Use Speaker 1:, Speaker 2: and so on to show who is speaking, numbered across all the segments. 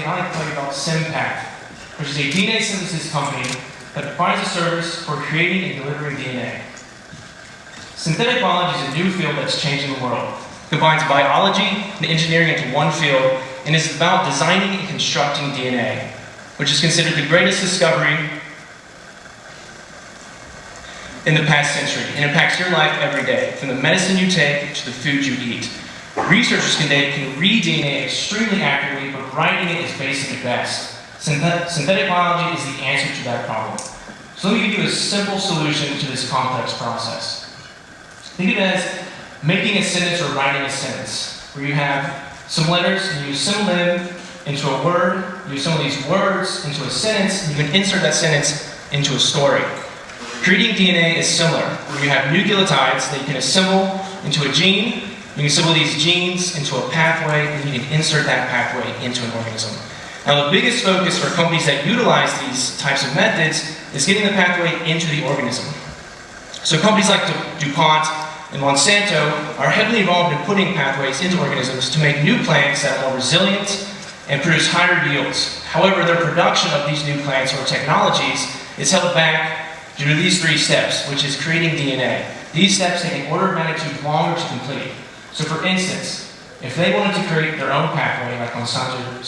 Speaker 1: today I'd like to tell you about SimPath, which is a DNA synthesis company that provides a service for creating and delivering DNA. Synthetic biology is a new field that's changing the world. It combines biology and engineering into one field and is about designing and constructing DNA, which is considered the greatest discovery in the past century and impacts your life every day, from the medicine you take to the food you eat. Researchers today can read DNA extremely accurately, but writing it is basic at best. Synthetic biology is the answer to that problem. So let me give you a simple solution to this complex process. Think of it as making a sentence or writing a sentence, where you have some letters and you assemble them into a word, you assemble these words into a sentence, and you can insert that sentence into a story. Creating DNA is similar, where you have nucleotides that you can assemble into a gene. You can assemble these genes into a pathway, and you can insert that pathway into an organism. Now, the biggest focus for companies that utilize these types of methods is getting the pathway into the organism. So companies like DuPont and Monsanto are heavily involved in putting pathways into organisms to make new plants that are more resilient and produce higher yields. However, their production of these new plants or technologies is held back due to these three steps, which is creating DNA. These steps take an order of magnitude longer to complete. So for instance, if they wanted to create their own pathway, like Monsanto or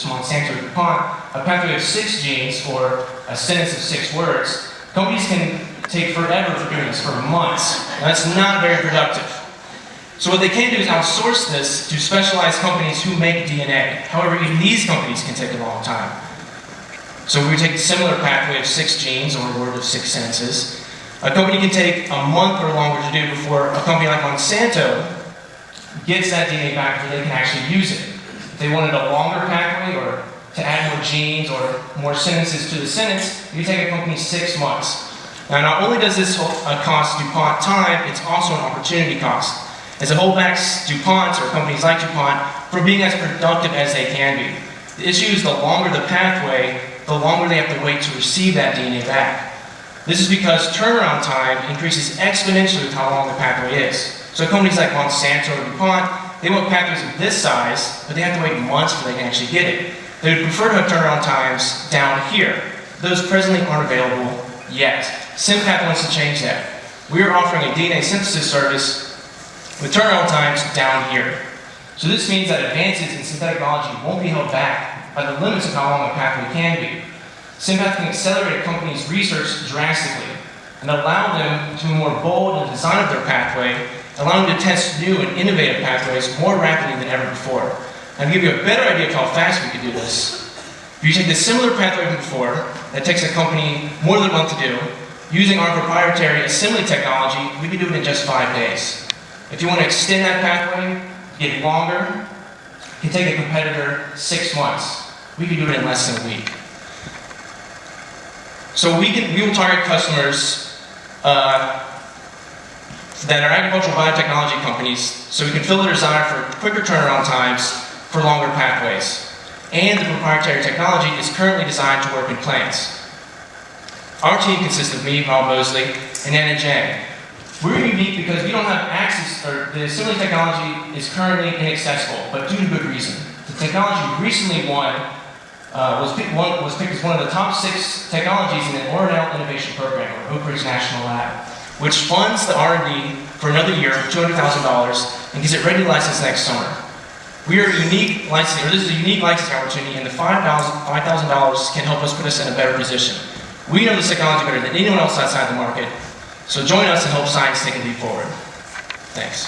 Speaker 1: DuPont, a pathway of 6 genes or a sentence of 6 words, companies can take forever for doing this, for months. Now, that's not very productive. So what they can do is outsource this to specialized companies who make DNA. However, even these companies can take a long time. So we take a similar pathway of 6 genes or a word of 6 sentences. A company can take a month or longer to do before a company like Monsanto gets that DNA back so they can actually use it. If they wanted a longer pathway or to add more genes or more sentences to the sentence, it would take a company 6 months. Now, not only does this cost DuPont time, it's also an opportunity cost, as it holds back DuPont or companies like DuPont from being as productive as they can be. The issue is the longer the pathway, the longer they have to wait to receive that DNA back. This is because turnaround time increases exponentially with how long the pathway is. So companies like Monsanto or DuPont, they want pathways of this size, but they have to wait months before they can actually get it. They would prefer to have turnaround times down here. Those presently aren't available yet. SimPath wants to change that. We are offering a DNA synthesis service with turnaround times down here. So this means that advances in synthetic biology won't be held back by the limits of how long a pathway can be. SimPath can accelerate a company's research drastically and allow them to be more bold in the design of their pathway, allowing them to test new and innovative pathways more rapidly than ever before. And to give you a better idea of how fast we could do this, if you take the similar pathway from before, that takes a company more than a month to do, using our proprietary assembly technology, we can do it in just 5 days. If you want to extend that pathway, get it longer, it can take a competitor 6 months. We can do it in less than a week. So we will target customers that are agricultural biotechnology companies, so we can fill the desire for quicker turnaround times for longer pathways. And the proprietary technology is currently designed to work in plants. Our team consists of me, Rob Mosley, and Anna Jang. We're unique because we don't have access, or the assembly technology is currently inaccessible, but due to good reason. The technology recently was picked as one of the top 6 technologies in the Orenell Innovation Program, or Oak Ridge National Lab, which funds the R&D for another year, $200,000, and gets it ready to license next summer. We are unique licensing, or this is a unique licensing opportunity, and the $5,000 can help us put us in a better position. We know this technology better than anyone else outside the market, so join us and help science take a leap forward. Thanks.